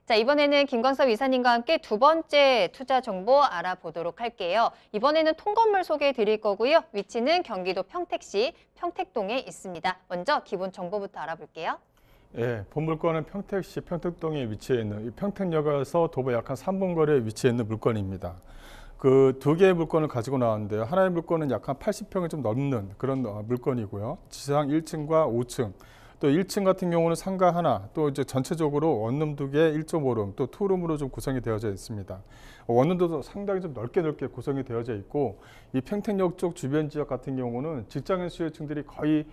자, 이번에는 김광섭 이사님과 함께 두 번째 투자 정보 알아보도록 할게요. 이번에는 통건물 소개해 드릴 거고요. 위치는 경기도 평택시 평택동에 있습니다. 먼저 기본 정보부터 알아볼게요. 예, 본 물건은 평택시 평택동에 위치해 있는 이 평택역에서 도보 약 한 3분 거리에 위치해 있는 물건입니다. 그 두 개의 물건을 가지고 나왔는데요. 하나의 물건은 약 한 80평이 좀 넘는 그런 물건이고요. 지상 1층과 5층, 또 1층 같은 경우는 상가 하나, 또 이제 전체적으로 원룸 2개, 1.5룸, 또 투룸으로 좀 구성이 되어져 있습니다. 원룸도 상당히 좀 넓게 구성이 되어져 있고, 이 평택역 쪽 주변 지역 같은 경우는 직장인 수요층들이 거의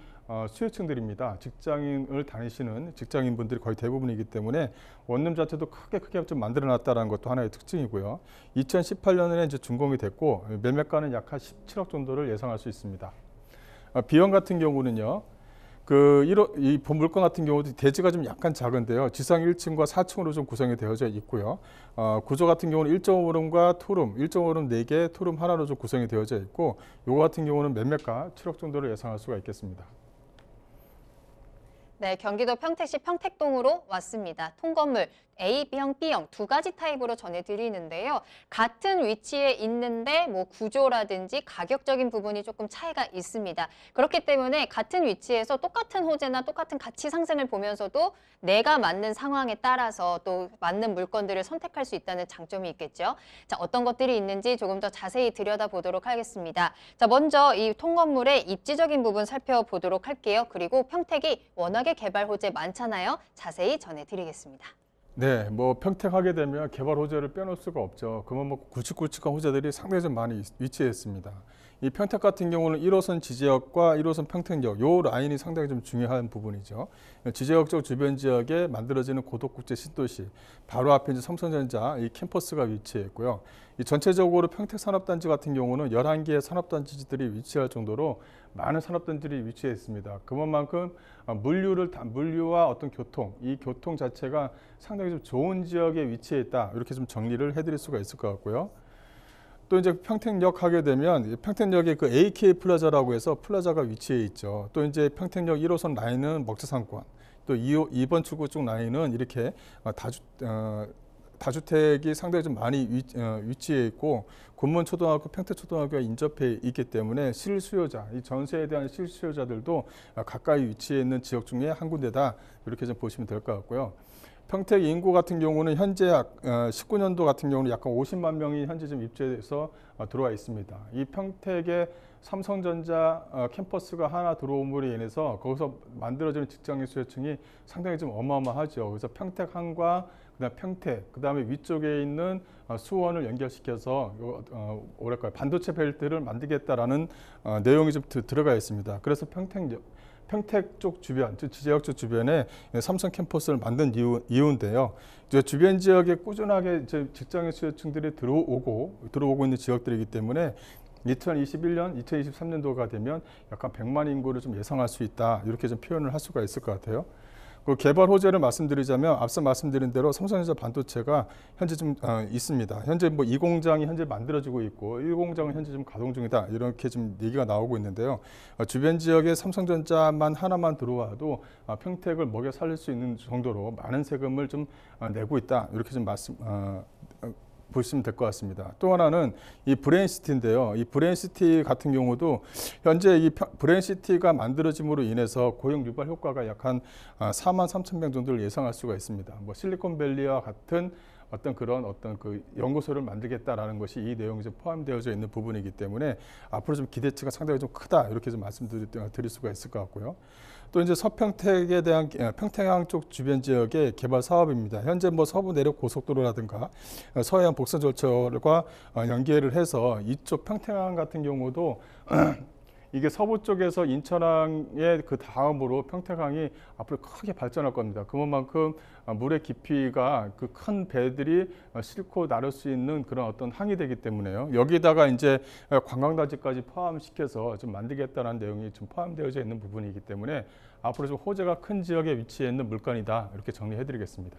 수요층들입니다. 직장인을 다니시는 직장인분들이 거의 대부분이기 때문에 원룸 자체도 크게 좀 만들어놨다는 것도 하나의 특징이고요. 2018년에 이제 준공이 됐고 매매가는 약 한 17억 정도를 예상할 수 있습니다. 비용 같은 경우는요. 이 본물건 같은 경우도 대지가 좀 약간 작은데요. 지상 1층과 4층으로 좀 구성이 되어져 있고요. 구조 같은 경우는 1.5룸과 투룸, 1.5룸 4개, 투룸 하나로 좀 구성이 되어져 있고, 요거 같은 경우는 매매가 7억 정도를 예상할 수가 있겠습니다. 네, 경기도 평택시 평택동으로 왔습니다. 통건물 A형, B형 두 가지 타입으로 전해드리는데요. 같은 위치에 있는데 뭐 구조라든지 가격적인 부분이 조금 차이가 있습니다. 그렇기 때문에 같은 위치에서 똑같은 호재나 똑같은 가치 상승을 보면서도 내가 맞는 상황에 따라서 또 맞는 물건들을 선택할 수 있다는 장점이 있겠죠. 자, 어떤 것들이 있는지 조금 더 자세히 들여다보도록 하겠습니다. 자, 먼저 이 통건물의 입지적인 부분 살펴보도록 할게요. 그리고 평택이 워낙에 개발 호재 많잖아요. 자세히 전해드리겠습니다. 네, 뭐 평택하게 되면 개발 호재를 빼놓을 수가 없죠. 그러면 뭐 굵직굵직한 호재들이 상당히 좀 많이 위치해 있습니다. 이 평택 같은 경우는 1호선 지제역과 1호선 평택역 요 라인이 상당히 좀 중요한 부분이죠. 지제역 쪽 주변 지역에 만들어지는 고덕국제 신도시 바로 앞에 이제 삼성전자 이 캠퍼스가 위치해 있고요. 이 전체적으로 평택 산업단지 같은 경우는 11개의 산업단지들이 위치할 정도로 많은 산업단지들이 위치해 있습니다. 그만큼 물류와 어떤 이 교통 자체가 상당히 좀 좋은 지역에 위치해 있다. 이렇게 좀 정리를 해드릴 수가 있을 것 같고요. 또 이제 평택역 하게 되면 평택역에 그 AK 플라자라고 해서 플라자가 위치해 있죠. 또 이제 평택역 1호선 라인은 먹지상권, 또 2번 출구 쪽 라인은 이렇게 다주택이 상당히 좀 많이 위치해 있고, 곤문초등학교, 평택초등학교가 인접해 있기 때문에 실수요자, 이 전세에 대한 실수요자들도 가까이 위치해 있는 지역 중에 한 군데다 이렇게 좀 보시면 될 것 같고요. 평택 인구 같은 경우는 현재 19년도 같은 경우는 약간 50만 명이 현재 좀 입주해서 들어와 있습니다. 이 평택에 삼성전자 캠퍼스가 하나 들어옴으로 인해서 거기서 만들어지는 직장인 수요층이 상당히 좀 어마어마하죠. 그래서 평택항과 그다음 평택, 그다음에 위쪽에 있는 수원을 연결시켜서 뭐랄까요, 반도체 벨트를 만들겠다라는 내용이 좀 들어가 있습니다. 그래서 평택 쪽 주변, 지제역 쪽 주변에 삼성 캠퍼스를 만든 이유인데요. 이제 주변 지역에 꾸준하게 이제 직장인 수요층들이 들어오고 있는 지역들이기 때문에 2021년, 2023년도가 되면 약간 100만 인구를 좀 예상할 수 있다. 이렇게 좀 표현을 할 수가 있을 것 같아요. 그 개발 호재를 말씀드리자면 앞서 말씀드린 대로 삼성전자 반도체가 현재 좀 있습니다. 현재 뭐 2공장이 현재 만들어지고 있고 1공장은 현재 좀 가동 중이다. 이렇게 좀 얘기가 나오고 있는데요. 주변 지역에 삼성전자만 하나만 들어와도 평택을 먹여 살릴 수 있는 정도로 많은 세금을 좀 내고 있다. 이렇게 좀 보시면 될 것 같습니다. 또 하나는 이 브레인시티인데요. 이 브레인시티 같은 경우도 현재 이 브레인시티가 만들어짐으로 인해서 고용 유발 효과가 약 한 4만 3천 명 정도를 예상할 수가 있습니다. 뭐 실리콘밸리와 같은 그런 그 연구소를 만들겠다라는 것이 이 내용이 좀 포함되어져 있는 부분이기 때문에 앞으로 좀 기대치가 상당히 좀 크다. 이렇게 좀 말씀드릴 수가 있을 것 같고요. 또 이제 서평택에 대한 평택항 쪽 주변 지역의 개발 사업입니다. 현재 뭐 서부 내륙 고속도로라든가 서해안 복선절철과 연계를 해서 이쪽 평택항 같은 경우도 이게 서부 쪽에서 인천항의 그 다음으로 평택항이 앞으로 크게 발전할 겁니다. 그만큼 물의 깊이가 그 큰 배들이 싣고 나를 수 있는 그런 어떤 항이 되기 때문에요. 여기다가 이제 관광단지까지 포함시켜서 좀 만들겠다는 내용이 좀 포함되어져 있는 부분이기 때문에 앞으로 좀 호재가 큰 지역에 위치해 있는 물건이다. 이렇게 정리해드리겠습니다.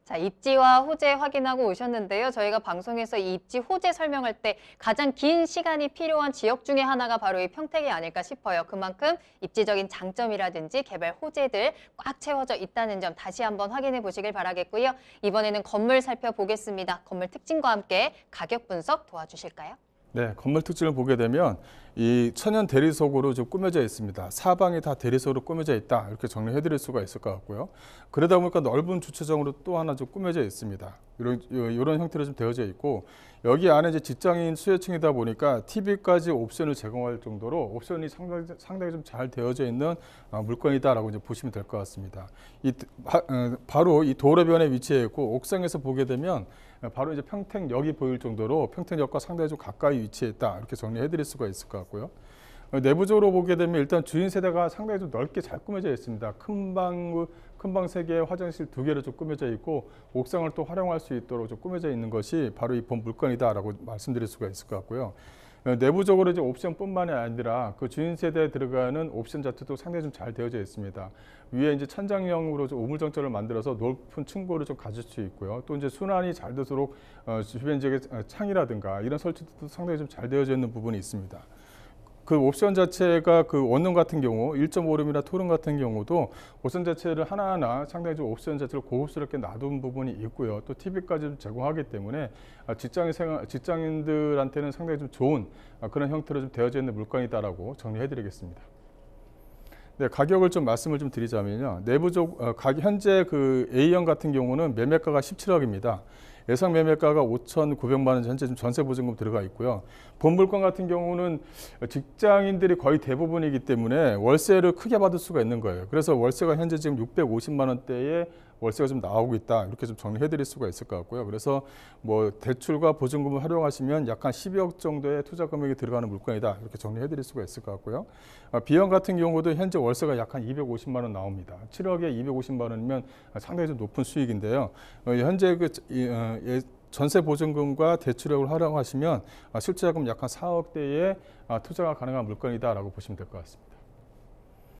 자, 입지와 호재 확인하고 오셨는데요. 저희가 방송에서 이 입지 호재 설명할 때 가장 긴 시간이 필요한 지역 중에 하나가 바로 이 평택이 아닐까 싶어요. 그만큼 입지적인 장점이라든지 개발 호재들 꽉 채워져 있다는 점 다시 한번 확인해 보시길 바라겠고요. 이번에는 건물 살펴보겠습니다. 건물 특징과 함께 가격 분석 도와주실까요? 네, 건물 특징을 보게 되면 이 천연 대리석으로 좀 꾸며져 있습니다. 사방이 다 대리석으로 꾸며져 있다. 이렇게 정리해 드릴 수가 있을 것 같고요. 그러다 보니까 넓은 주차장으로 또 하나 좀 꾸며져 있습니다. 이런 형태로 좀 되어져 있고 여기 안에 이제 직장인 수요층이다 보니까 TV까지 옵션을 제공할 정도로 옵션이 상당히 좀 잘 되어져 있는 물건이다라고 이제 보시면 될 것 같습니다. 바로 이 도로변에 위치해 있고 옥상에서 보게 되면 바로 이제 평택역이 보일 정도로 평택역과 상당히 좀 가까이 위치해 있다. 이렇게 정리해 드릴 수가 있을 것 같고요. 내부적으로 보게 되면 일단 주인 세대가 상당히 좀 넓게 잘 꾸며져 있습니다. 큰 방 3개, 화장실 2개로 좀 꾸며져 있고 옥상을 또 활용할 수 있도록 좀 꾸며져 있는 것이 바로 이 본 물건이다라고 말씀드릴 수가 있을 것 같고요. 내부적으로 이제 옵션뿐만이 아니라 그 주인 세대에 들어가는 옵션 자체도 상당히 좀 잘 되어져 있습니다. 위에 이제 천장형으로 좀 우물정자를 만들어서 높은 층고를 좀 가질 수 있고요. 또 이제 순환이 잘 되도록 주변 지역의 창이라든가 이런 설치도 상당히 좀 잘 되어져 있는 부분이 있습니다. 그 옵션 자체가 그 원룸 같은 경우 1.5룸이나 투룸 같은 경우도 옵션 자체를 하나하나 상당히 좀 옵션 자체를 고급스럽게 놔둔 부분이 있고요. 또 TV까지 좀 제공하기 때문에 직장인들한테는 상당히 좀 좋은 그런 형태로 좀 되어져 있는 물건이다라고 정리해드리겠습니다. 네, 가격을 좀 말씀을 좀 드리자면요. 현재 그 A형 같은 경우는 매매가가 17억입니다. 예상 매매가가 5,900만 원 현재 좀 전세 보증금 들어가 있고요. 본 물건 같은 경우는 직장인들이 거의 대부분이기 때문에 월세를 크게 받을 수가 있는 거예요. 그래서 월세가 현재 지금 650만 원대에 월세가 좀 나오고 있다. 이렇게 좀 정리해 드릴 수가 있을 것 같고요. 그래서 뭐 대출과 보증금을 활용하시면 약 한 12억 정도의 투자 금액이 들어가는 물건이다. 이렇게 정리해 드릴 수가 있을 것 같고요. B형 같은 경우도 현재 월세가 약 한 250만 원 나옵니다. 7억에 250만 원이면 상당히 좀 높은 수익인데요. 현재 전세 보증금과 대출액을 활용하시면 실제 자금 약 한 4억대의 투자가 가능한 물건이다라고 보시면 될 것 같습니다.